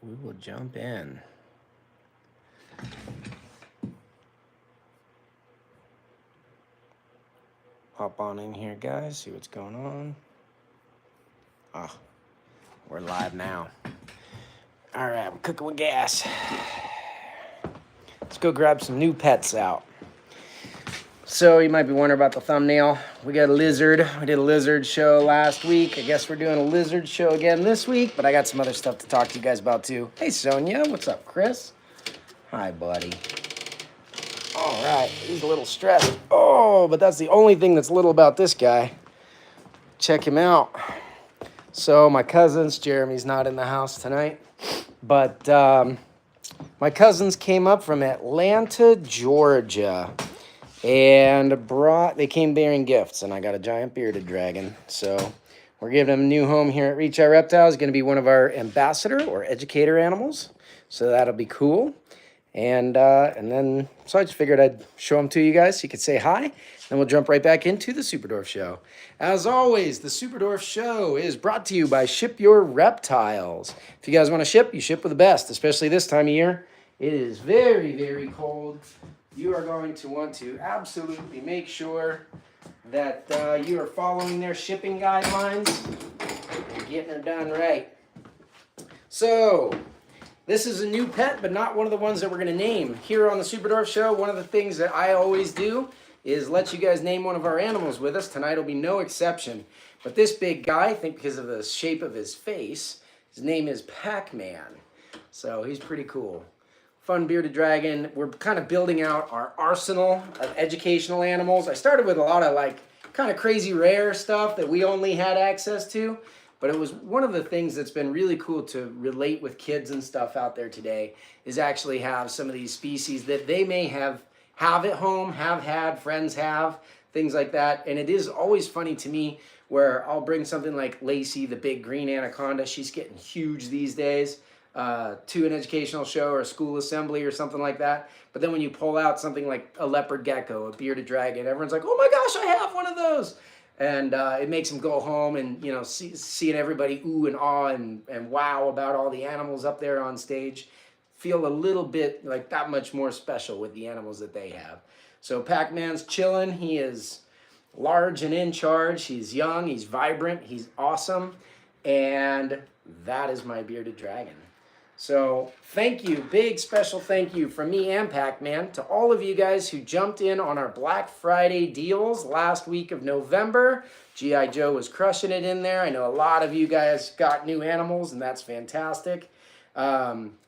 we will jump in. Hop on in here, guys. See what's going on. Ah, we're live now. All right, we're cooking with gas. Let's go grab some new pets out. So you might be wondering about the thumbnail. We got a lizard. We did a lizard show last week. I guess we're doing a lizard show again this week, but I got some other stuff to talk to you guys about too. Hey, Sonia. What's up, Chris? Hi, buddy. All right, he's a little stressed. Oh, but that's the only thing that's little about this guy. Check him out. So my cousins, Jeremy's not in the house tonight, but my cousins came up from Atlanta, Georgia, and they came bearing gifts, and I got a giant bearded dragon. So we're giving him a new home here at Reach Out Reptiles. He's going to be one of our ambassador or educator animals, so that'll be cool. And then, so I just figured I'd show them to you guys so you could say hi. Then we'll jump right back into the Superdorf Show. As always, the Superdorf Show is brought to you by Ship Your Reptiles. If you guys want to ship, you ship with the best, especially this time of year. It is very, very cold. You are going to want to absolutely make sure that you are following their shipping guidelines and getting her done right. So, this is a new pet, but not one of the ones that we're going to name. Here on the Superdorf Show, one of the things that I always do is let you guys name one of our animals with us. Tonight will be no exception. But this big guy, I think because of the shape of his face, his name is Pac-Man. So he's pretty cool. Fun bearded dragon. We're kind of building out our arsenal of educational animals. I started with a lot of like kind of crazy rare stuff that we only had access to. But it was one of the things that's been really cool to relate with kids and stuff out there today is actually have some of these species that they may have at home, have had, friends have, things like that. And it is always funny to me where I'll bring something like Lacey, the big green anaconda. She's getting huge these days to an educational show or a school assembly or something like that. But then when you pull out something like a leopard gecko, a bearded dragon, everyone's like, oh my gosh, I have one of those. And it makes them go home and, you know, seeing everybody ooh and awe and wow about all the animals up there on stage. Feel a little bit like that much more special with the animals that they have. So Pac-Man's chilling. He is large and in charge. He's young. He's vibrant. He's awesome. And that is my bearded dragon. So thank you, big special thank you from me and Pac-Man to all of you guys who jumped in on our Black Friday deals last week of November. G.I. Joe was crushing it in there. I know a lot of you guys got new animals, and that's fantastic.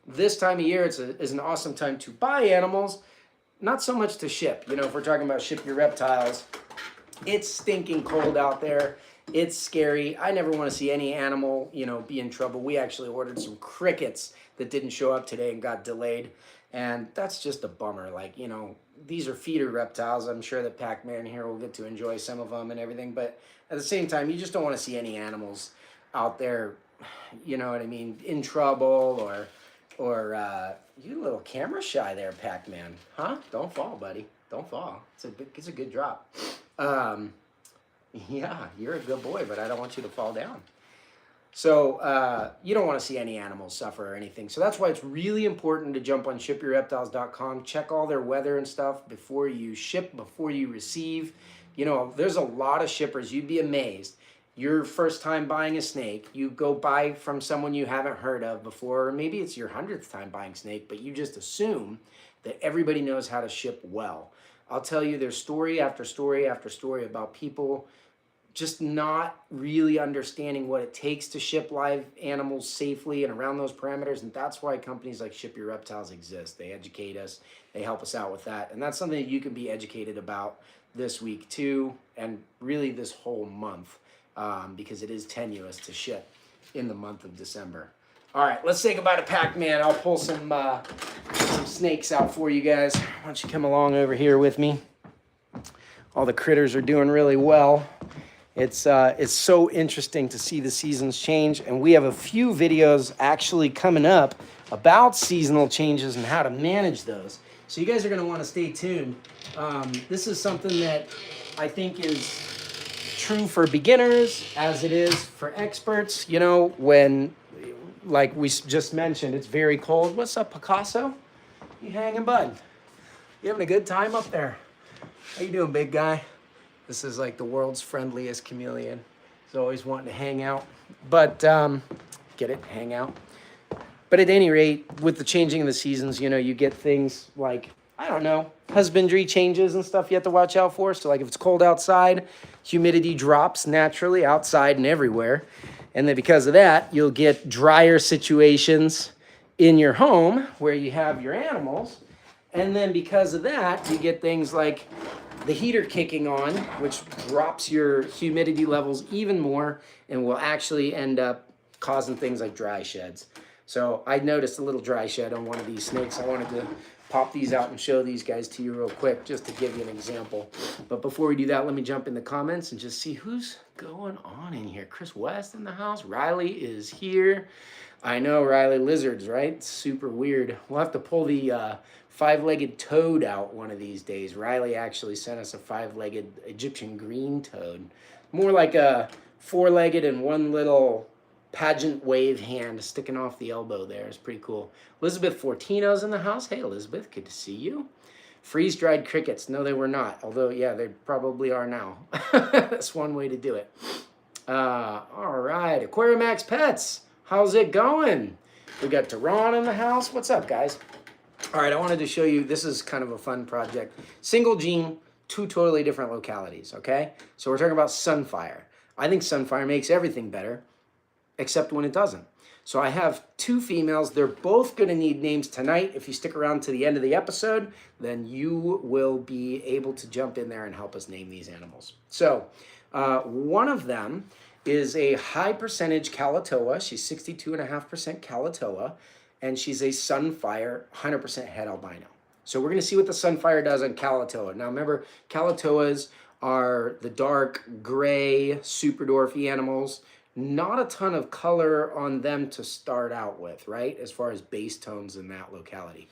This time of year is an awesome time to buy animals, not so much to ship. You know, if we're talking about Ship Your Reptiles, it's stinking cold out there. It's scary. I never want to see any animal, you know, be in trouble. We actually ordered some crickets that didn't show up today and got delayed. And that's just a bummer. Like, you know, these are feeder reptiles. I'm sure that Pac-Man here will get to enjoy some of them and everything. But at the same time, you just don't want to see any animals out there, you know what I mean, in trouble or you a little camera shy there, Pac-Man. Huh? Don't fall, buddy. Don't fall. It's a good drop. Yeah, you're a good boy, but I don't want you to fall down. So you don't want to see any animals suffer or anything. So that's why it's really important to jump on shipyourreptiles.com. Check all their weather and stuff before you ship, before you receive. You know, there's a lot of shippers. You'd be amazed. Your first time buying a snake, you go buy from someone you haven't heard of before, or maybe it's your 100th time buying snake, but you just assume that everybody knows how to ship well. I'll tell you, there's story after story after story about people just not really understanding what it takes to ship live animals safely and around those parameters. And that's why companies like Ship Your Reptiles exist. They educate us. They help us out with that. And that's something that you can be educated about this week too, and really this whole month, because it is tenuous to ship in the month of December. All right, let's say goodbye to Pac-Man. I'll pull some snakes out for you guys. Why don't you come along over here with me? All the critters are doing really well. It's so interesting to see the seasons change, and we have a few videos actually coming up about seasonal changes and how to manage those. So you guys are going to want to stay tuned. This is something that I think is true for beginners as it is for experts. You know, when like we just mentioned, it's very cold. What's up, Picasso? You hanging, bud? You having a good time up there? How you doing, big guy? This is like the world's friendliest chameleon. He's always wanting to hang out. But, get it? Hang out. But at any rate, with the changing of the seasons, you know, you get things like, I don't know, husbandry changes and stuff you have to watch out for. So like if it's cold outside, humidity drops naturally outside and everywhere. And then because of that, you'll get drier situations in your home where you have your animals. And then because of that, you get things like the heater kicking on, which drops your humidity levels even more and will actually end up causing things like dry sheds. So I noticed a little dry shed on one of these snakes. I wanted to pop these out and show these guys to you real quick just to give you an example. But before we do that, let me jump in the comments and just see who's going on in here. Chris West in the house. Riley is here. I know, Riley, lizards, right? Super weird. We'll have to pull the five-legged toad out one of these days. Riley actually sent us a five-legged Egyptian green toad. More like a four-legged and one little pageant wave hand sticking off the elbow there. It's pretty cool. Elizabeth Fortino's in the house. Hey, Elizabeth, good to see you. Freeze-dried crickets. No, they were not. Although, yeah, they probably are now. That's one way to do it. All right, Aquariumax Pets. How's it going? We got Tehran in the house. What's up, guys? All right, I wanted to show you, this is kind of a fun project. Single gene, two totally different localities, okay? So we're talking about sunfire. I think sunfire makes everything better, except when it doesn't. So I have two females. They're both going to need names tonight. If you stick around to the end of the episode, then you will be able to jump in there and help us name these animals. So one of them is a high percentage Calatoa. She's 62.5% Calatoa, and she's a sunfire, 100% het albino. So we're going to see what the sunfire does on Calatoa. Now remember, Calatoas are the dark gray super dwarfy animals. Not a ton of color on them to start out with, right? As far as base tones in that locality.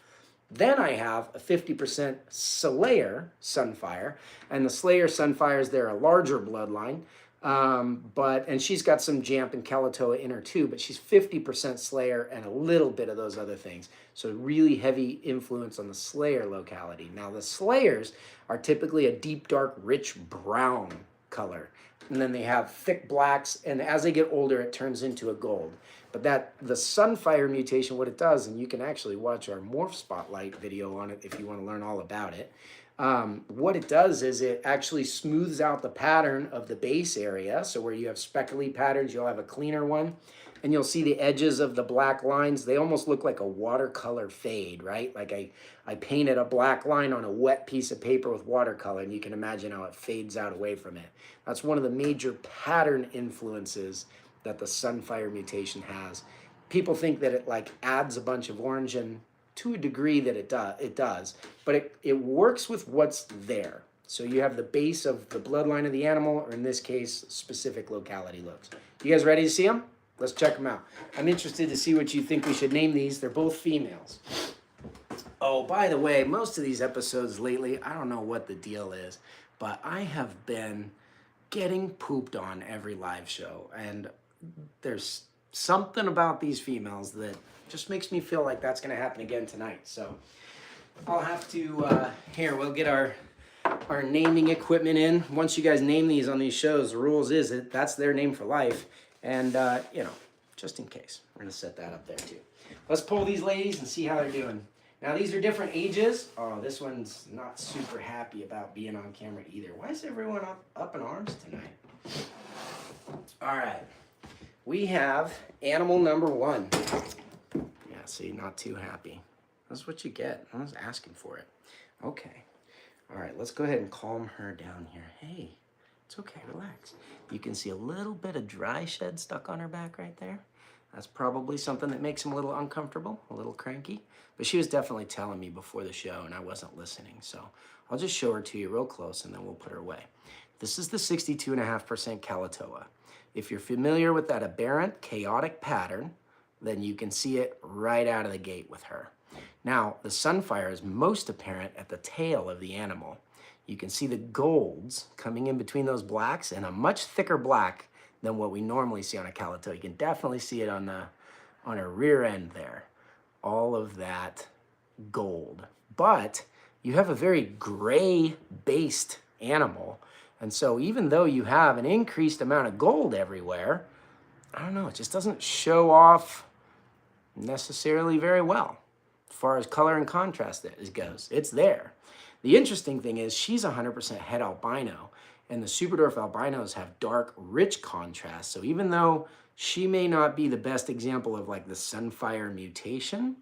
Then I have a 50% Slayer Sunfire, and the Slayer Sunfires, they're a larger bloodline, and she's got some Jamp and Calatoa in her too, but she's 50% Slayer and a little bit of those other things. So really heavy influence on the Slayer locality. Now the Slayers are typically a deep, dark, rich brown color. And then they have thick blacks, and as they get older, it turns into a gold. But the Sunfire mutation, what it does, and you can actually watch our Morph Spotlight video on it if you want to learn all about it. What it does is it actually smooths out the pattern of the base area. So where you have speckly patterns, you'll have a cleaner one. And you'll see the edges of the black lines. They almost look like a watercolor fade, right? Like I painted a black line on a wet piece of paper with watercolor, and you can imagine how it fades out away from it. That's one of the major pattern influences that the Sunfire mutation has. People think that it like adds a bunch of orange, and to a degree that it does, but it works with what's there. So you have the base of the bloodline of the animal, or in this case, specific locality looks. You guys ready to see them? Let's check them out. I'm interested to see what you think we should name these. They're both females. Oh, by the way, most of these episodes lately, I don't know what the deal is, but I have been getting pooped on every live show. And there's something about these females that just makes me feel like that's going to happen again tonight. So I'll have to, here, we'll get our naming equipment in. Once you guys name these on these shows, the rules is that that's their name for life. And, you know, just in case, we're going to set that up there too. Let's pull these ladies and see how they're doing. Now, these are different ages. Oh, this one's not super happy about being on camera either. Why is everyone up in arms tonight? All right. We have animal number one. Yeah, see, not too happy. That's what you get. I was asking for it. Okay. All right, let's go ahead and calm her down here. Hey. It's okay, relax. You can see a little bit of dry shed stuck on her back right there. That's probably something that makes him a little uncomfortable, a little cranky. But she was definitely telling me before the show, and I wasn't listening. So I'll just show her to you real close, and then we'll put her away. This is the 62.5% Calatoa. If you're familiar with that aberrant, chaotic pattern, then you can see it right out of the gate with her. Now, the Sunfire is most apparent at the tail of the animal. You can see the golds coming in between those blacks, and a much thicker black than what we normally see on a Calatoa. You can definitely see it on on her rear end there. All of that gold. But you have a very gray-based animal. And so even though you have an increased amount of gold everywhere, I don't know, it just doesn't show off necessarily very well as far as color and contrast goes. It's there. The interesting thing is she's 100% het albino, and the Superdwarf albinos have dark, rich contrast. So even though she may not be the best example of like the Sunfire mutation,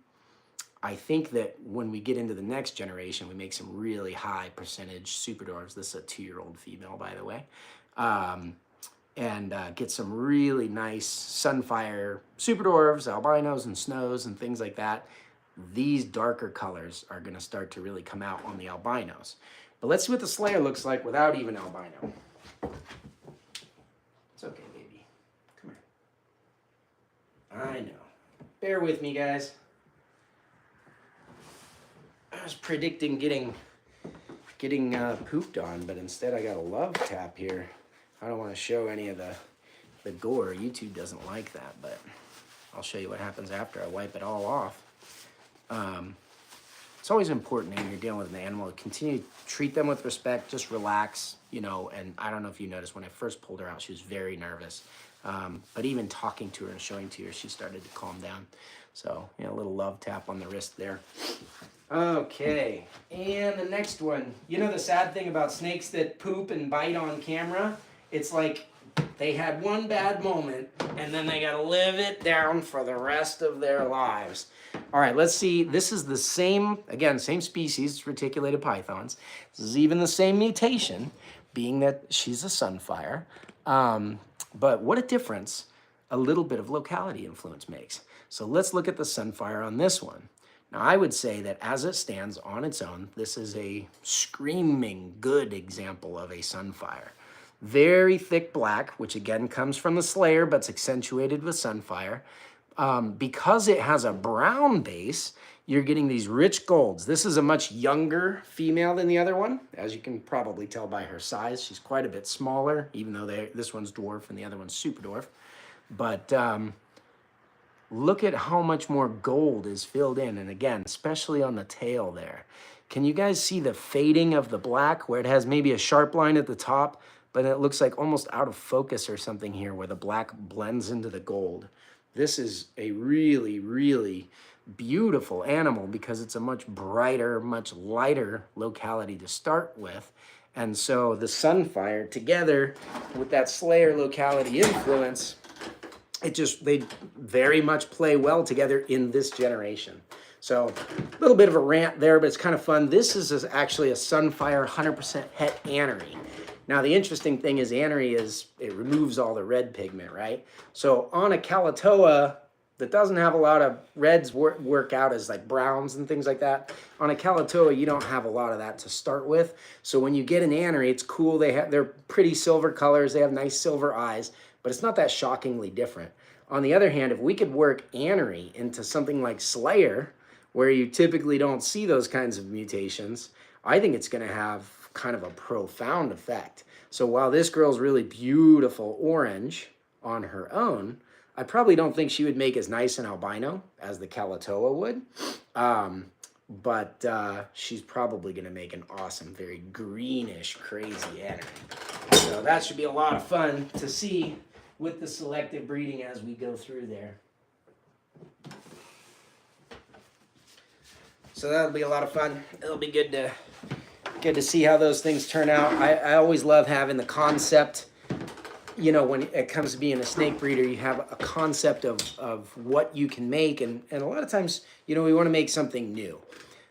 I think that when we get into the next generation, we make some really high percentage Superdwarfs. This is a 2-year-old female, by the way. And get some really nice Sunfire Superdwarfs, albinos, and snows, and things like that. These darker colors are going to start to really come out on the albinos. But let's see what the Slayer looks like without even albino. It's okay, baby. Come here. I know. Bear with me, guys. I was predicting getting pooped on, but instead I got a love tap here. I don't want to show any of the gore. YouTube doesn't like that, but I'll show you what happens after I wipe it all off. It's always important when you're dealing with an animal to continue to treat them with respect, just relax, you know, and I don't know if you noticed when I first pulled her out, she was very nervous. But even talking to her and showing to her, she started to calm down. So, you know, a little love tap on the wrist there. Okay, and the next one. You know the sad thing about snakes that poop and bite on camera? It's like they had one bad moment, and then they gotta live it down for the rest of their lives. All right, let's see. This is the same, again, same species, reticulated pythons. This is even the same mutation, being that she's a Sunfire. But what a difference a little bit of locality influence makes. So let's look at the Sunfire on this one. Now, I would say that as it stands on its own, this is a screaming good example of a Sunfire. Very thick black, which again comes from the Slayer, but it's accentuated with Sunfire. Because it has a brown base, you're getting these rich golds. This is a much younger female than the other one. As you can probably tell by her size, she's quite a bit smaller, even though this one's dwarf and the other one's Superdwarf. But look at how much more gold is filled in. And again, especially on the tail there. Can you guys see the fading of the black where it has maybe a sharp line at the top, but it looks like almost out of focus or something here where the black blends into the gold? This is a really, really beautiful animal because it's a much brighter, much lighter locality to start with. And so the Sunfire together with that Slayer locality influence, they very much play well together in this generation. So a little bit of a rant there, but it's kind of fun. This is actually a Sunfire 100% het anery. Now, the interesting thing is anery it removes all the red pigment, right? So on a Calatoa that doesn't have a lot of reds work out as like browns and things like that, on a Calatoa, you don't have a lot of that to start with. So when you get an anery, it's cool. They're pretty silver colors. They have nice silver eyes, but it's not that shockingly different. On the other hand, if we could work anery into something like Slayer, where you typically don't see those kinds of mutations, I think it's going to have kind of a profound effect. So while this girl's really beautiful orange on her own, I probably don't think she would make as nice an albino as the Calatoa would. But she's probably going to make an awesome, very greenish, crazy anery. So that should be a lot of fun to see with the selective breeding as we go through there. So that'll be a lot of fun. It'll be good to see how those things turn out. I always love having the concept, you know, when it comes to being a snake breeder, you have a concept of what you can make. And a lot of times, you know, we want to make something new.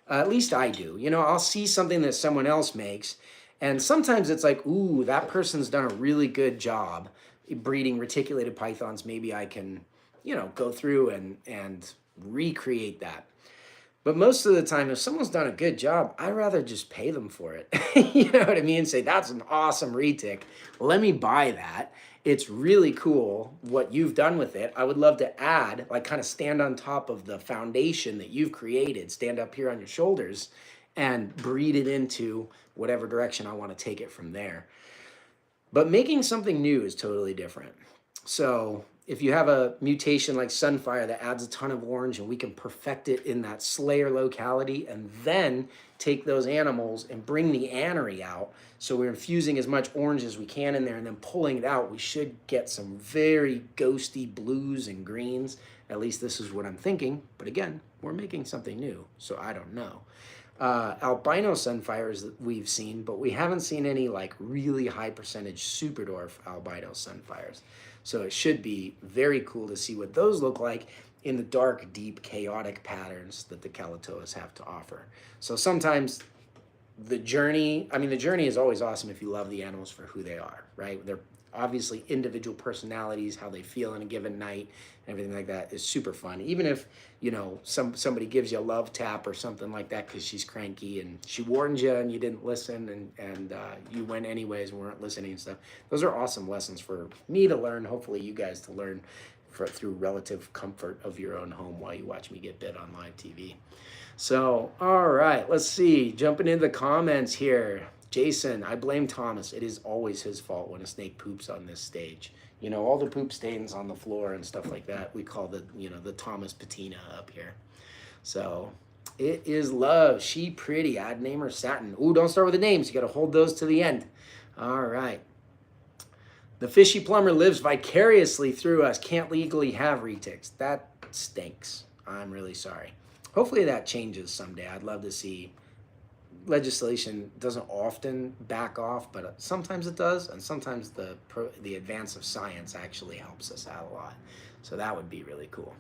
At least I do. You know, I'll see something that someone else makes. And sometimes it's like, ooh, that person's done a really good job breeding reticulated pythons. Maybe I can, you know, go through and recreate that. But most of the time, if someone's done a good job, I'd rather just pay them for it. You know what I mean? Say, that's an awesome retic. Let me buy that. It's really cool what you've done with it. I would love to add, like kind of stand on top of the foundation that you've created, stand up here on your shoulders and breed it into whatever direction I want to take it from there. But making something new is totally different. So if you have a mutation like Sunfire that adds a ton of orange and we can perfect it in that Slayer locality and then take those animals and bring the anery out, so we're infusing as much orange as we can in there and then pulling it out, we should get some very ghosty blues and greens. At least this is what I'm thinking. But again, we're making something new, so I don't know. Albino Sunfires that we've seen, but we haven't seen any like really high percentage Superdwarf albino Sunfires. So it should be very cool to see what those look like in the dark, deep, chaotic patterns that the Calatoas have to offer. So sometimes the journey is always awesome if you love the animals for who they are, right? They're obviously individual personalities, how they feel in a given night, and everything like that is super fun. Even if, somebody gives you a love tap or something like that because she's cranky and she warned you and you didn't listen and you went anyways and weren't listening and stuff. Those are awesome lessons for me to learn, hopefully you guys to learn through relative comfort of your own home while you watch me get bit on live TV. So, all right, let's see. Jumping into the comments here. Jason, I blame Thomas. It is always his fault when a snake poops on this stage. All the poop stains on the floor and stuff like that. We call the Thomas patina up here. So, it is Love. She pretty. I'd name her Satin. Ooh, don't start with the names. You got to hold those to the end. All right. The fishy plumber lives vicariously through us. Can't legally have retics. That stinks. I'm really sorry. Hopefully that changes someday. I'd love to see. Legislation doesn't often back off, but sometimes it does, and sometimes the advance of science actually helps us out a lot. So that would be really cool.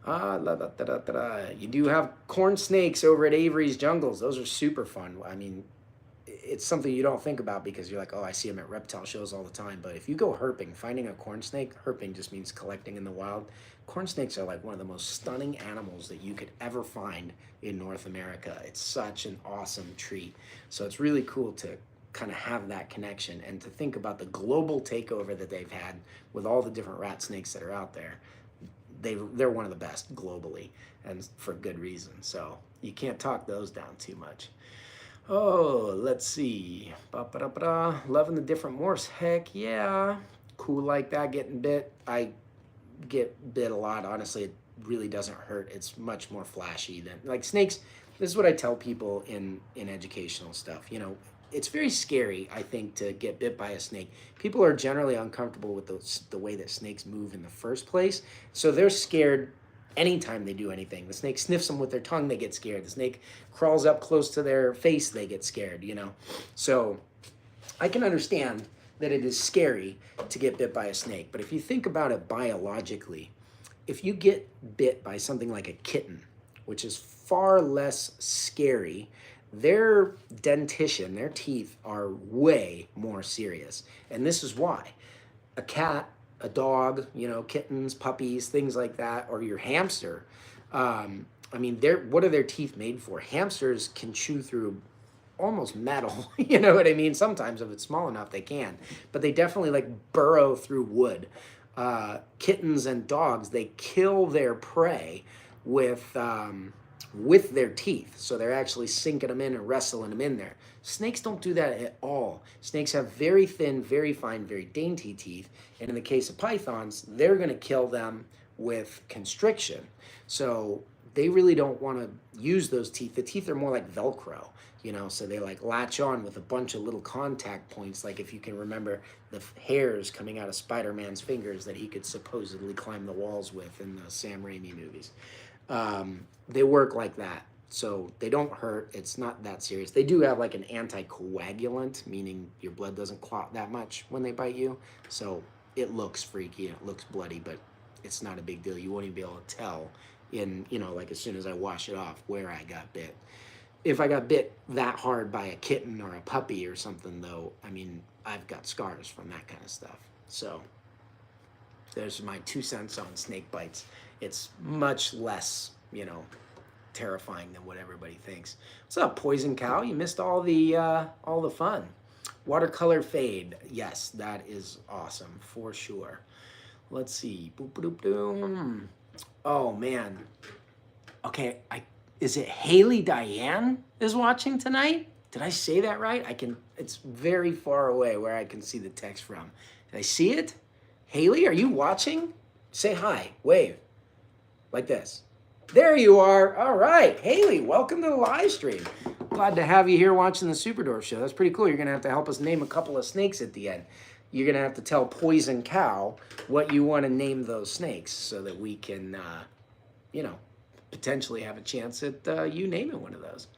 You do have corn snakes over at Avery's Jungles. Those are super fun. I mean, it's something you don't think about because you're like, oh, I see them at reptile shows all the time. But if you go herping, finding a corn snake, herping just means collecting in the wild. Corn snakes are like one of the most stunning animals that you could ever find in North America. It's such an awesome treat. So it's really cool to kind of have that connection and to think about the global takeover that they've had with all the different rat snakes that are out there. They're one of the best globally, and for good reason. So you can't talk those down too much. Oh, let's see. Loving the different morphs. Heck yeah. Cool like that, getting bit. I get bit a lot. Honestly, it really doesn't hurt. It's much more flashy than like snakes. This is what I tell people in educational stuff. It's very scary, I think, to get bit by a snake. People are generally uncomfortable with the way that snakes move in the first place. So they're scared anytime they do anything. The snake sniffs them with their tongue, they get scared. The snake crawls up close to their face, they get scared, So I can understand that it is scary to get bit by a snake. But if you think about it biologically, if you get bit by something like a kitten, which is far less scary, their dentition, their teeth are way more serious. And this is why. A cat, a dog, kittens, puppies, things like that, or your hamster. What are their teeth made for? Hamsters can chew through almost metal, you know what I mean? Sometimes if it's small enough, they can. But they definitely burrow through wood. Kittens and dogs, they kill their prey with their teeth. So they're actually sinking them in and wrestling them in there. Snakes don't do that at all. Snakes have very thin, very fine, very dainty teeth. And in the case of pythons, they're going to kill them with constriction. So they really don't want to use those teeth. The teeth are more like Velcro, so they latch on with a bunch of little contact points. Like if you can remember the hairs coming out of Spider-Man's fingers that he could supposedly climb the walls with in the Sam Raimi movies. They work like that. So they don't hurt. It's not that serious. They do have an anticoagulant, meaning your blood doesn't clot that much when they bite you. So it looks freaky and it looks bloody, but it's not a big deal. You won't even be able to tell as soon as I wash it off where I got bit. If I got bit that hard by a kitten or a puppy or something, though, I've got scars from that kind of stuff. So there's my 2 cents on snake bites. It's much less, terrifying than what everybody thinks. What's up, Poison Cow? You missed all the fun. Watercolor fade. Yes, that is awesome for sure. Let's see. Boop, boop, boop. Oh man. Okay, is it Haley Diane is watching tonight? Did I say that right? It's very far away where I can see the text from. Did I see it? Haley, are you watching? Say hi, wave, like this. There you are. All right, Haley, welcome to the live stream. Glad to have you here watching the Superdwarf show. That's pretty cool. You're gonna have to help us name a couple of snakes at the end. You're gonna have to tell Poison Cow what you want to name those snakes so that we can, you know, potentially have a chance at you naming one of those.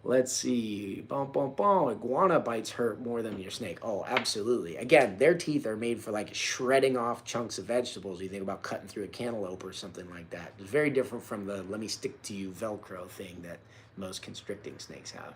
Let's see. Bum, bum, bum. Iguana bites hurt more than your snake. Oh, absolutely. Again, their teeth are made for like shredding off chunks of vegetables. You think about cutting through a cantaloupe or something like that. It's very different from the let me stick to you Velcro thing that most constricting snakes have.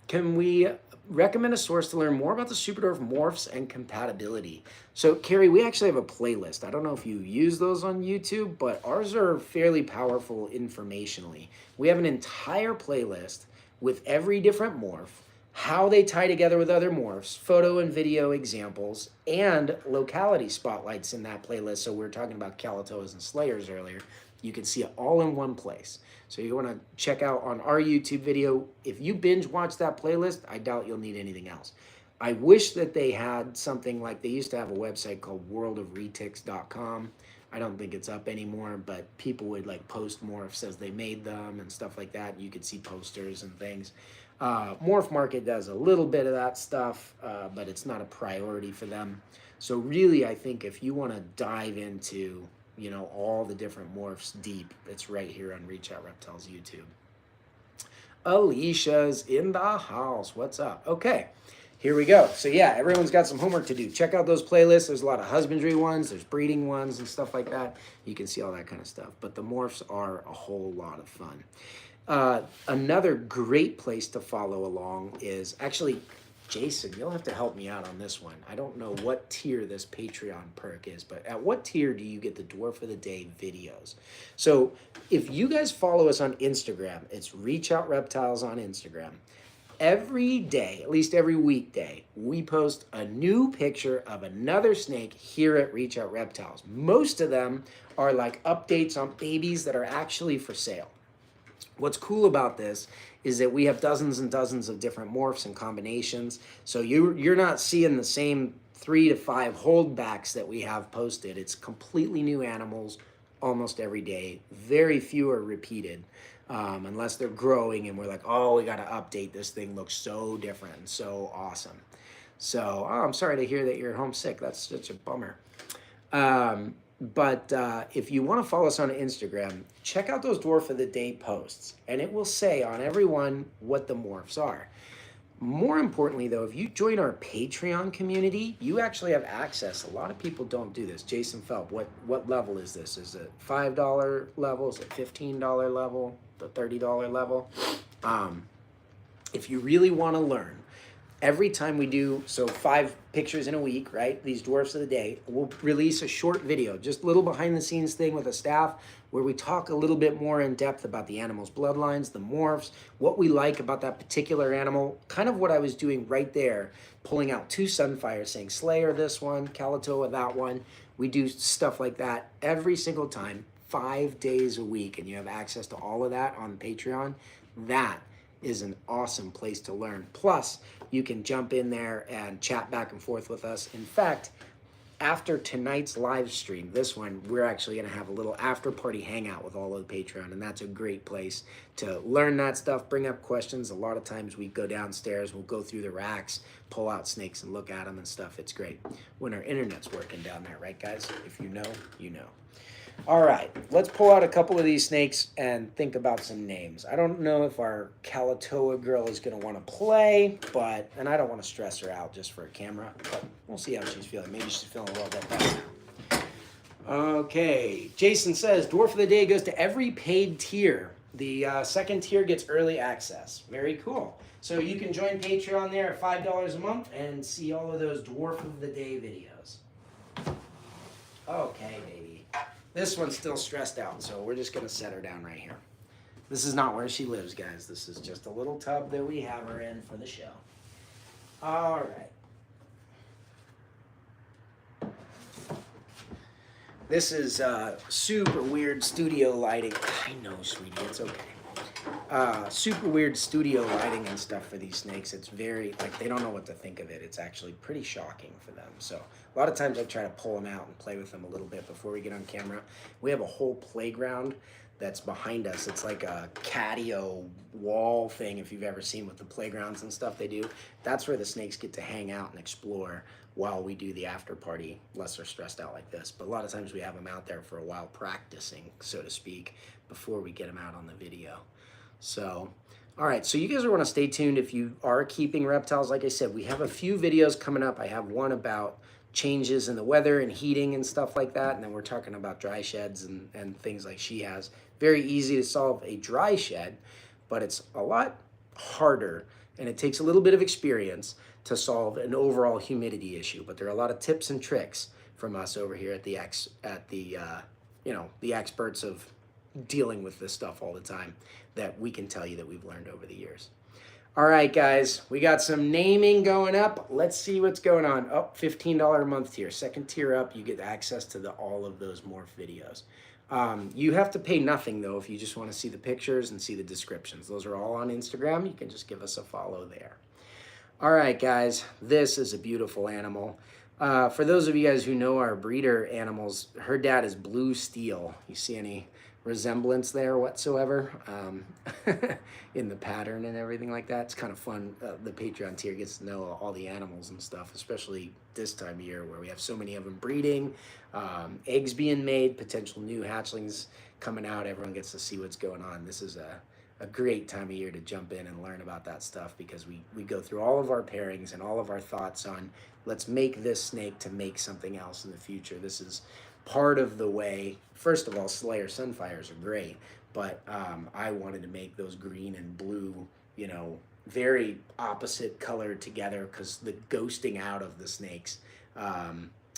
Can we recommend a source to learn more about the Superdwarf morphs and compatibility? So, Carrie, we actually have a playlist. I don't know if you use those on YouTube, but ours are fairly powerful informationally. We have an entire playlist with every different morph, how they tie together with other morphs, photo and video examples, and locality spotlights in that playlist. So we were talking about Calatoas and Slayers earlier. You can see it all in one place. So you want to check out on our YouTube video. If you binge watch that playlist, I doubt you'll need anything else. I wish that they had something like they used to have a website called worldofretics.com. I don't think it's up anymore, but people would like post morphs as they made them and stuff like that. You could see posters and things. Morph Market does a little bit of that stuff, but it's not a priority for them. So really, I think if you want to dive into, you know, all the different morphs deep, it's right here on Reach Out Reptiles YouTube. Alicia's in the house. What's up? Okay, here we go. So yeah, everyone's got some homework to do. Check out those playlists. There's a lot of husbandry ones, there's breeding ones and stuff like that. You can see all that kind of stuff. But the morphs are a whole lot of fun. Another great place to follow along is actually, Jason, you'll have to help me out on this one. I don't know what tier this Patreon perk is, but at what tier do you get the Dwarf of the Day videos? So if you guys follow us on Instagram, it's Reach Out Reptiles on Instagram. Every day, at least every weekday, we post a new picture of another snake here at Reach Out Reptiles. Most of them are like updates on babies that are actually for sale. What's cool about this is that we have dozens and dozens of different morphs and combinations. So you're not seeing the same 3 to 5 holdbacks that we have posted. It's completely new animals almost every day. Very few are repeated unless they're growing and we're like, oh, we got to update. This thing looks so different and so awesome. So I'm sorry to hear that you're homesick. That's such a bummer. But if you want to follow us on Instagram, check out those Dwarf of the Day posts, and it will say on every one what the morphs are. More importantly, though, if you join our Patreon community, you actually have access. A lot of people don't do this. Jason Phelps, what level is this? Is it $5 level? Is it $15 level? The $30 level? If you really want to learn, every time we do, so 5 pictures in a week, right? These Dwarfs of the Day, we'll release a short video, just a little behind the scenes thing with a staff where we talk a little bit more in depth about the animal's bloodlines, the morphs, what we like about that particular animal, kind of what I was doing right there, pulling out 2 Sunfires, saying Slayer this one, Calatoa that one. We do stuff like that every single time, 5 days a week, and you have access to all of that on Patreon. That is an awesome place to learn. Plus, you can jump in there and chat back and forth with us. In fact, after tonight's live stream, this one, we're actually going to have a little after party hangout with all of the Patreon, and that's a great place to learn that stuff, bring up questions. A lot of times we go downstairs, we'll go through the racks, pull out snakes and look at them and stuff. It's great when our internet's working down there, right, guys? If you know, you know. All right, let's pull out a couple of these snakes and think about some names. I don't know if our Calatoa girl is going to want to play, and I don't want to stress her out just for a camera, but we'll see how she's feeling. Maybe she's feeling a little bit better now. Okay, Jason says, Dwarf of the Day goes to every paid tier. The second tier gets early access. Very cool. So you can join Patreon there at $5 a month and see all of those Dwarf of the Day videos. Okay, baby. This one's still stressed out, so we're just going to set her down right here. This is not where she lives, guys. This is just a little tub that we have her in for the show. All right. This is super weird studio lighting. I know, sweetie. It's okay. super weird studio lighting and stuff for these snakes. It's very, like, they don't know what to think of it. It's actually pretty shocking for them. So a lot of times I try to pull them out and play with them a little bit before we get on camera. We have a whole playground that's behind us. It's like a catio wall thing, if you've ever seen with the playgrounds and stuff they do. That's where the snakes get to hang out and explore while we do the after party, unless they're stressed out like this. But a lot of times we have them out there for a while practicing, so to speak, before we get them out on the video. So, all right, so you guys want to stay tuned if you are keeping reptiles. Like I said, we have a few videos coming up. I have one about changes in the weather and heating and stuff like that, and then we're talking about dry sheds and things like she has. Very easy to solve a dry shed, but it's a lot harder, and it takes a little bit of experience to solve an overall humidity issue. But there are a lot of tips and tricks from us over here at the the experts of dealing with this stuff all the time that we can tell you that we've learned over the years. All right, guys, we got some naming going up. Let's see what's going on. Oh, $15 a month tier. Second tier up, you get access to all of those morph videos. You have to pay nothing, though, if you just want to see the pictures and see the descriptions. Those are all on Instagram. You can just give us a follow there. All right, guys, this is a beautiful animal. For those of you guys who know our breeder animals, her dad is blue steel. You see any resemblance there whatsoever in the pattern and everything like that? It's kind of fun. The Patreon tier gets to know all the animals and stuff, especially this time of year where we have so many of them breeding, eggs being made, potential new hatchlings coming out. Everyone gets to see what's going on. This is a great time of year to jump in and learn about that stuff, because we go through all of our pairings and all of our thoughts on let's make this snake to make something else in the future. This is part of the way. First of all, Slayer Sunfires are great, but I wanted to make those green and blue, very opposite color together, because the ghosting out of the snakes,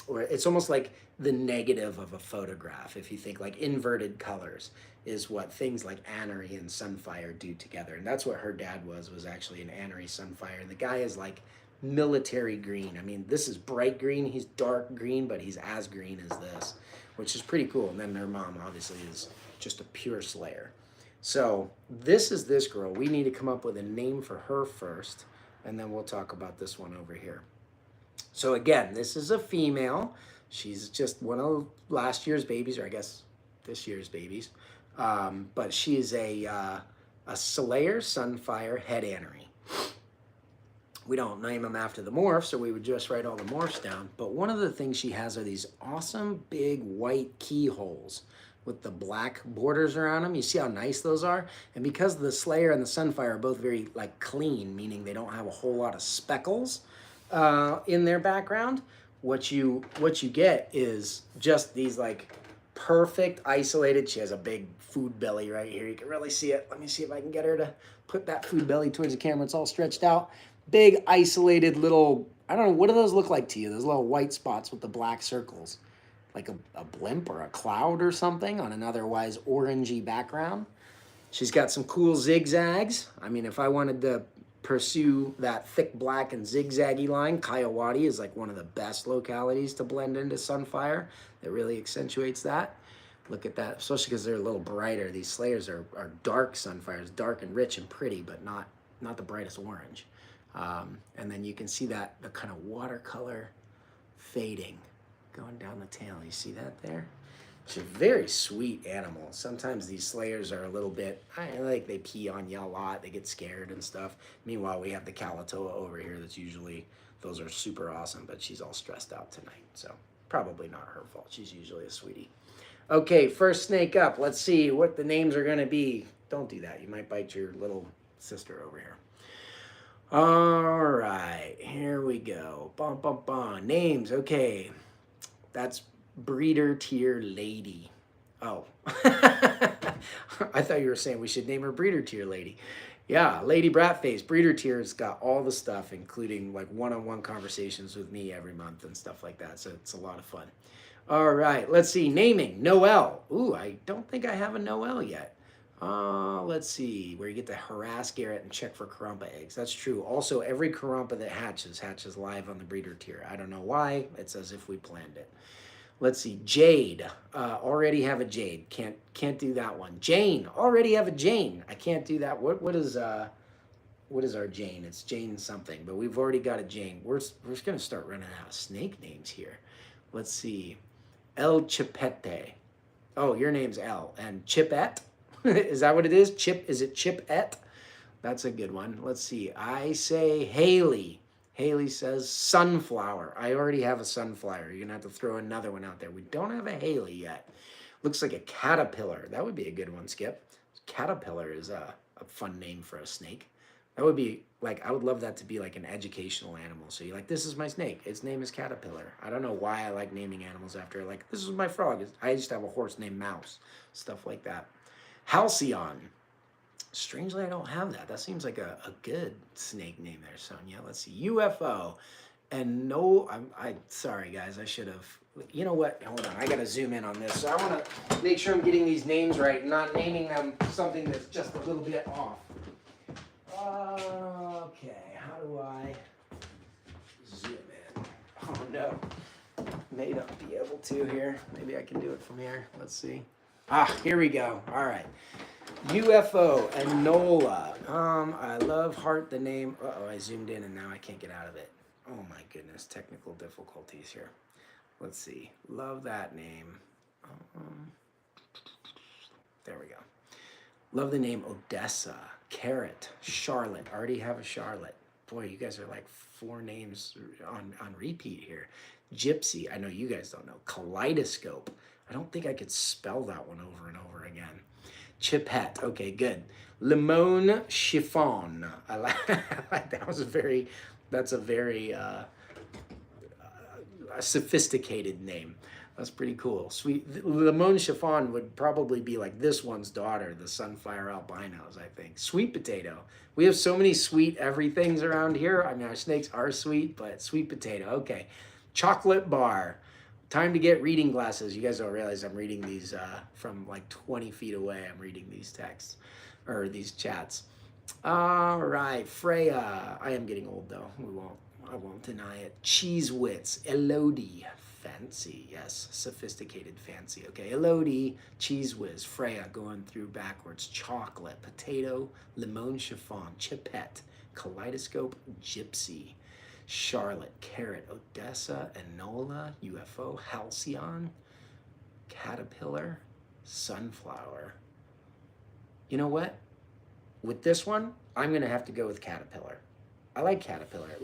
or it's almost like the negative of a photograph. If you think like inverted colors is what things like Anery and Sunfire do together. And that's what her dad was actually an Anery Sunfire. And the guy is like military green. I mean, this is bright green. He's dark green, but he's as green as this, which is pretty cool. And then their mom obviously is just a pure Slayer. So this is this girl. We need to come up with a name for her first, and then we'll talk about this one over here. So again, this is a female. She's just one of last year's babies, or I guess this year's babies. But she is a Slayer Sunfire head Anery. We don't name them after the morphs, or we would just write all the morphs down. But one of the things she has are these awesome big white keyholes with the black borders around them. You see how nice those are? And because the Slayer and the Sunfire are both very like clean, meaning they don't have a whole lot of speckles in their background, what you get is just these like perfect isolated. She has a big food belly right here. You can really see it. Let me see if I can get her to put that food belly towards the camera. It's all stretched out. Big isolated little, I don't know, what do those look like to you? Those little white spots with the black circles. Like a blimp or a cloud or something on an otherwise orangey background. She's got some cool zigzags. I mean, if I wanted to pursue that thick black and zigzaggy line, Coyote is like one of the best localities to blend into Sunfire. That really accentuates that. Look at that, especially because they're a little brighter. These Slayers are dark Sunfires, dark and rich and pretty, but not the brightest orange. And then you can see that the kind of watercolor fading going down the tail. You see that there? It's a very sweet animal. Sometimes these Slayers are a little bit, they pee on you a lot. They get scared and stuff. Meanwhile, we have the Kalatoa over here that's usually, those are super awesome, but she's all stressed out tonight. So probably not her fault. She's usually a sweetie. Okay, first snake up. Let's see what the names are going to be. Don't do that. You might bite your little sister over here. All right, here we go. Bum, bum, bum. Names, okay. That's breeder tier lady. Oh, I thought you were saying we should name her breeder tier lady. Yeah, Lady Bratface. Breeder tier's got all the stuff, including like one-on-one conversations with me every month and stuff like that. So it's a lot of fun. All right, let's see. Naming, Noelle. Ooh, I don't think I have a Noelle yet. Let's see, where you get to harass Garrett and check for Karumpa eggs. That's true. Also, every Karumpa that hatches live on the breeder tier. I don't know why. It's as if we planned it. Let's see, Jade. Already have a Jade. Can't do that one. Jane. Already have a Jane. I can't do that. What is our Jane? It's Jane something, but we've already got a Jane. We're just gonna start running out of snake names here. Let's see, El Chipette. Oh, your name's El. And Chipette. Is that what it is? Is it Chipette? That's a good one. Let's see. I say Haley. Haley says sunflower. I already have a sunflower. You're gonna have to throw another one out there. We don't have a Haley yet. Looks like a caterpillar. That would be a good one, Skip. Caterpillar is a fun name for a snake. That would be like, I would love that to be like an educational animal. So you're like, this is my snake. Its name is Caterpillar. I don't know why I like naming animals after, like, this is my frog. I used to have a horse named Mouse. Stuff like that. Halcyon. Strangely, I don't have that. That seems like a good snake name there, Sonia. Let's see. UFO. And no, I'm sorry, guys. I should have. You know what? Hold on. I got to zoom in on this. So I want to make sure I'm getting these names right and not naming them something that's just a little bit off. Okay. How do I zoom in? Oh, no. May not be able to here. Maybe I can do it from here. Let's see. Here we go. All right. UFO and NOLA. I love Heart, the name. Uh-oh, I zoomed in and now I can't get out of it. Oh my goodness, technical difficulties here. Let's see. Love that name. There we go. Love the name Odessa, Carrot, Charlotte. Already have a Charlotte. Boy, you guys are like 4 names on repeat here. Gypsy. I know you guys don't know. Kaleidoscope. I don't think I could spell that one over and over again. Chipette. Okay, good. Limon chiffon. I like that. That's a very sophisticated name. That's pretty cool. Sweet. Limon chiffon would probably be like this one's daughter, the Sunfire albinos, I think. Sweet potato. We have so many sweet everythings around here. I mean, our snakes are sweet, but sweet potato. Okay. Chocolate bar. Time to get reading glasses. You guys don't realize I'm reading these from like 20 feet away. I'm reading these texts or these chats. All right, Freya. I am getting old though. I won't deny it. Cheese Wits. Elodie. Fancy. Yes, sophisticated fancy. Okay, Elodie. Cheese Whiz. Freya going through backwards. Chocolate. Potato. Limon chiffon. Chipette. Kaleidoscope. Gypsy. Charlotte, Carrot, Odessa, Enola, UFO, Halcyon, Caterpillar, Sunflower. You know what? With this one, I'm going to have to go with Caterpillar. I like Caterpillar. It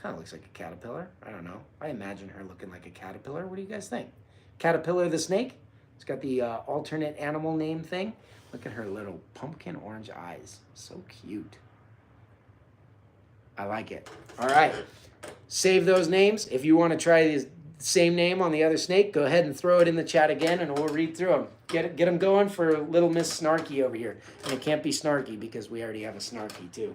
kind of looks like a caterpillar. I don't know. I imagine her looking like a caterpillar. What do you guys think? Caterpillar the snake? It's got the alternate animal name thing. Look at her little pumpkin orange eyes. So cute. I like it. All right. Save those names. If you want to try the same name on the other snake, go ahead and throw it in the chat again, and we'll read through them. Get them going for little Miss Snarky over here. And it can't be Snarky because we already have a Snarky too.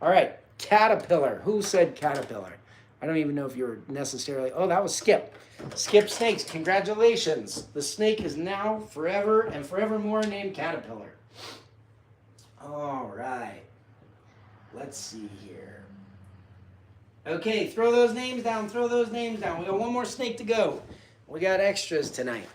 All right. Caterpillar. Who said caterpillar? I don't even know if you were necessarily... Oh, that was Skip. Skip Snakes. Congratulations. The snake is now forever and forevermore named Caterpillar. All right. Let's see here. Okay, throw those names down, throw those names down. We got one more snake to go. We got extras tonight.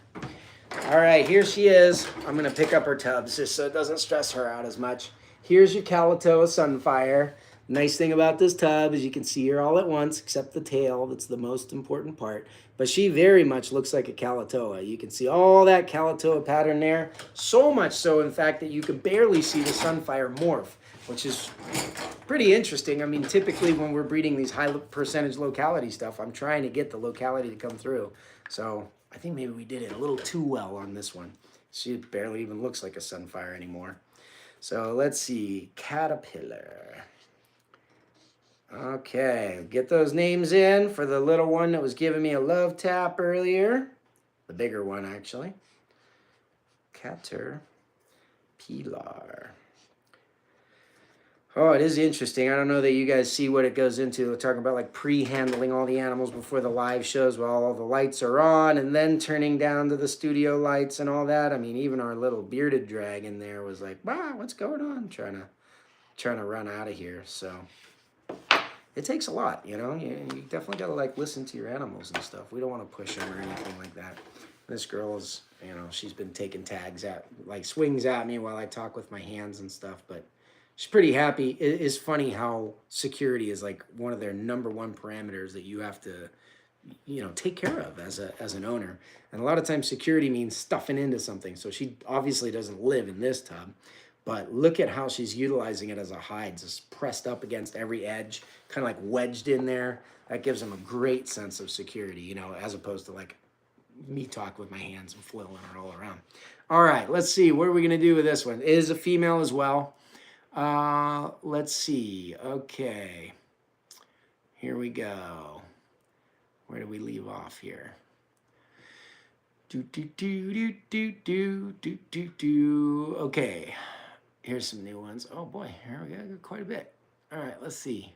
All right, here she is. I'm going to pick up her tubs just so it doesn't stress her out as much. Here's your Calotoa Sunfire. Nice thing about this tub is you can see her all at once, except the tail. That's the most important part. But she very much looks like a Calotoa. You can see all that Calotoa pattern there. So much so, in fact, that you can barely see the Sunfire morph, which is pretty interesting. I mean, typically when we're breeding these high percentage locality stuff, I'm trying to get the locality to come through. So I think maybe we did it a little too well on this one. She barely even looks like a Sunfire anymore. So let's see, Caterpillar. Okay, get those names in for the little one that was giving me a love tap earlier. The bigger one, actually. Caterpillar. Oh, it is interesting. I don't know that you guys see what it goes into. We're talking about like pre-handling all the animals before the live shows while all the lights are on and then turning down to the studio lights and all that. I mean, even our little bearded dragon there was like, wow, what's going on? Trying to run out of here. So it takes a lot, you know. You definitely gotta like listen to your animals and stuff. We don't want to push them or anything like that. This girl is, you know, she's been taking tags at, like swings at me while I talk with my hands and stuff, but she's pretty happy. It is funny how security is like one of their number one parameters that you have to, you know, take care of as an owner. And a lot of times security means stuffing into something. So she obviously doesn't live in this tub, but look at how she's utilizing it as a hide, just pressed up against every edge, kind of like wedged in there. That gives them a great sense of security, you know, as opposed to like me talk with my hands and flailing her all around. All right, let's see. What are we going to do with this one? It is a female as well. Let's see. Okay. Here we go. Where do we leave off here? Okay. Here's some new ones. Oh boy, here we go. Quite a bit. All right, let's see.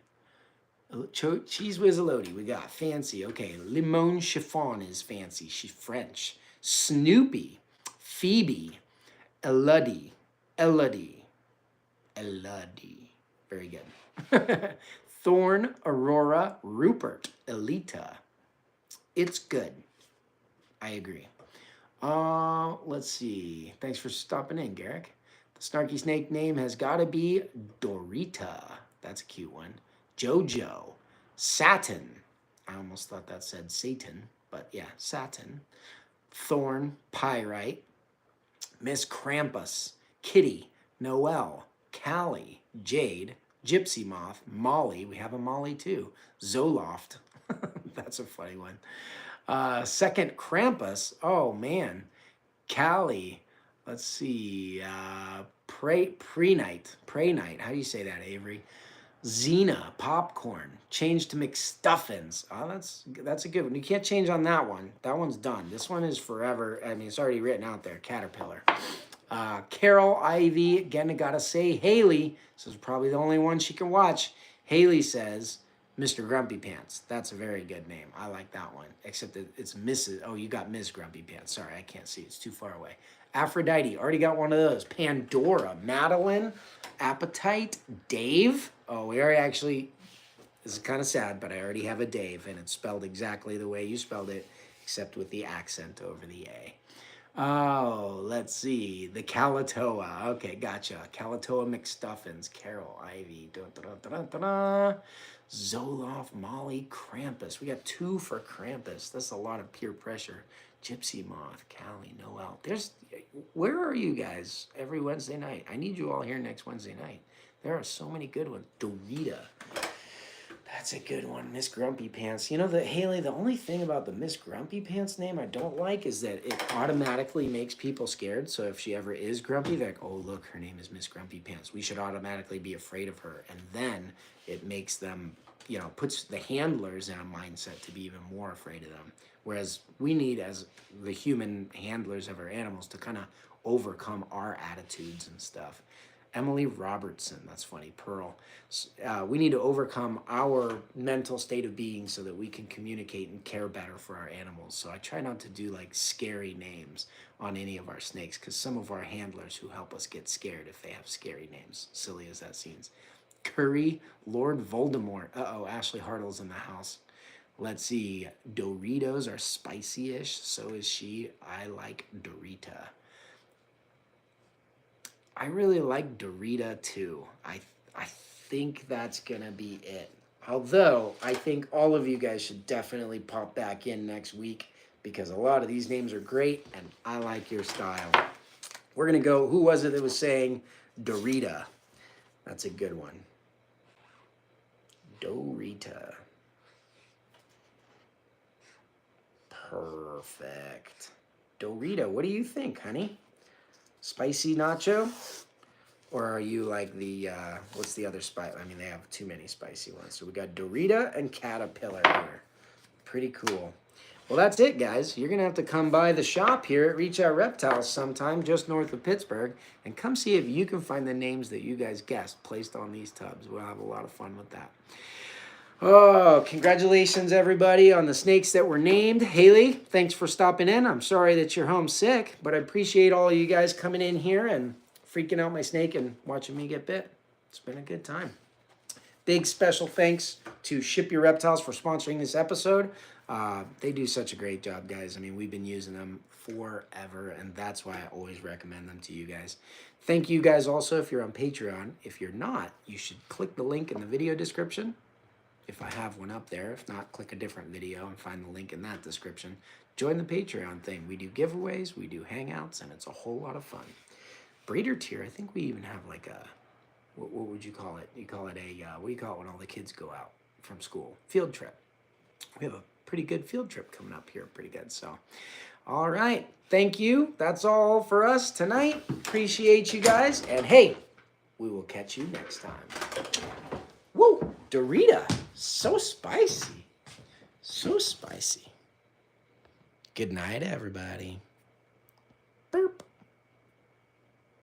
Cheese whiz elodie. We got fancy. Okay, limon chiffon is fancy. She's French. Snoopy, Phoebe, Elodie. Very good. Thorn, Aurora, Rupert, Elita. It's good. I agree. Let's see. Thanks for stopping in, Garrick. The snarky snake name has got to be Dorita. That's a cute one. Jojo. Satin. I almost thought that said Satan, but yeah, Satin. Thorn. Pyrite. Miss Krampus. Kitty. Noelle. Callie. Jade. Gypsy Moth. Molly. We have a Molly too. Zoloft. That's a funny one. Second Krampus. Oh man. Callie. Let's see. Pre-night. How do you say that, Avery? Xena. Popcorn. Change to McStuffins. Oh, that's a good one. You can't change on that one. That one's done. This one is forever. I mean, it's already written out there. Caterpillar. Carol, Ivy. Again, I gotta say, Haley. This is probably the only one she can watch. Haley says, Mr. Grumpy Pants. That's a very good name. I like that one. Except that it's Mrs. Oh, you got Ms. Grumpy Pants. Sorry, I can't see. It's too far away. Aphrodite. Already got one of those. Pandora. Madeline. Appetite. Dave. Oh, we already actually... This is kind of sad, but I already have a Dave, and it's spelled exactly the way you spelled it, except with the accent over the A. Oh, let's see. The Kalatoa. Okay, gotcha. Kalatoa McStuffins. Carol, Ivy. Zoloft, Molly, Krampus. We got 2 for Krampus. That's a lot of peer pressure. Gypsy Moth, Callie, Noelle. Where are you guys every Wednesday night? I need you all here next Wednesday night. There are so many good ones. Dorita. That's a good one. Miss Grumpy Pants. You know, Haley, the only thing about the Miss Grumpy Pants name I don't like is that it automatically makes people scared. So if she ever is grumpy, they're like, oh, look, her name is Miss Grumpy Pants. We should automatically be afraid of her. And then it makes them, you know, puts the handlers in a mindset to be even more afraid of them. Whereas we need, as the human handlers of our animals, to kind of overcome our attitudes and stuff. Emily Robertson, that's funny, Pearl. We need to overcome our mental state of being so that we can communicate and care better for our animals. So I try not to do like scary names on any of our snakes, because some of our handlers who help us get scared if they have scary names, silly as that seems. Curry, Lord Voldemort. Uh-oh, Ashley Hartle's in the house. Let's see, Doritos are spicy-ish, so is she. I like Dorita. I really like Dorita too. I think that's gonna be it. Although I think all of you guys should definitely pop back in next week, because a lot of these names are great and I like your style. We're gonna go, who was it that was saying Dorita? That's a good one. Dorita. Perfect. Dorita, what do you think, honey? Spicy nacho? Or are you like the, what's the other spice? I mean, they have too many spicy ones. So we got Dorita and Caterpillar here. Pretty cool. Well, that's it, guys. You're going to have to come by the shop here at Reach Out Reptiles sometime just north of Pittsburgh and come see if you can find the names that you guys guessed placed on these tubs. We'll have a lot of fun with that. Oh, congratulations, everybody, on the snakes that were named. Haley, thanks for stopping in. I'm sorry that you're homesick, but I appreciate all of you guys coming in here and freaking out my snake and watching me get bit. It's been a good time. Big special thanks to Ship Your Reptiles for sponsoring this episode. They do such a great job, guys. I mean, we've been using them forever, and that's why I always recommend them to you guys. Thank you guys also if you're on Patreon. If you're not, you should click the link in the video description. If I have one up there. If not, click a different video and find the link in that description. Join the Patreon thing. We do giveaways, we do hangouts, and it's a whole lot of fun. Breeder tier, I think we even have like a, what would you call it? You call it a, what do you call it when all the kids go out from school? Field trip. We have a pretty good field trip coming up here, pretty good. So, all right, thank you. That's all for us tonight. Appreciate you guys, and hey, we will catch you next time. Woo, Dorita, so spicy, so spicy. Good night, everybody. Burp.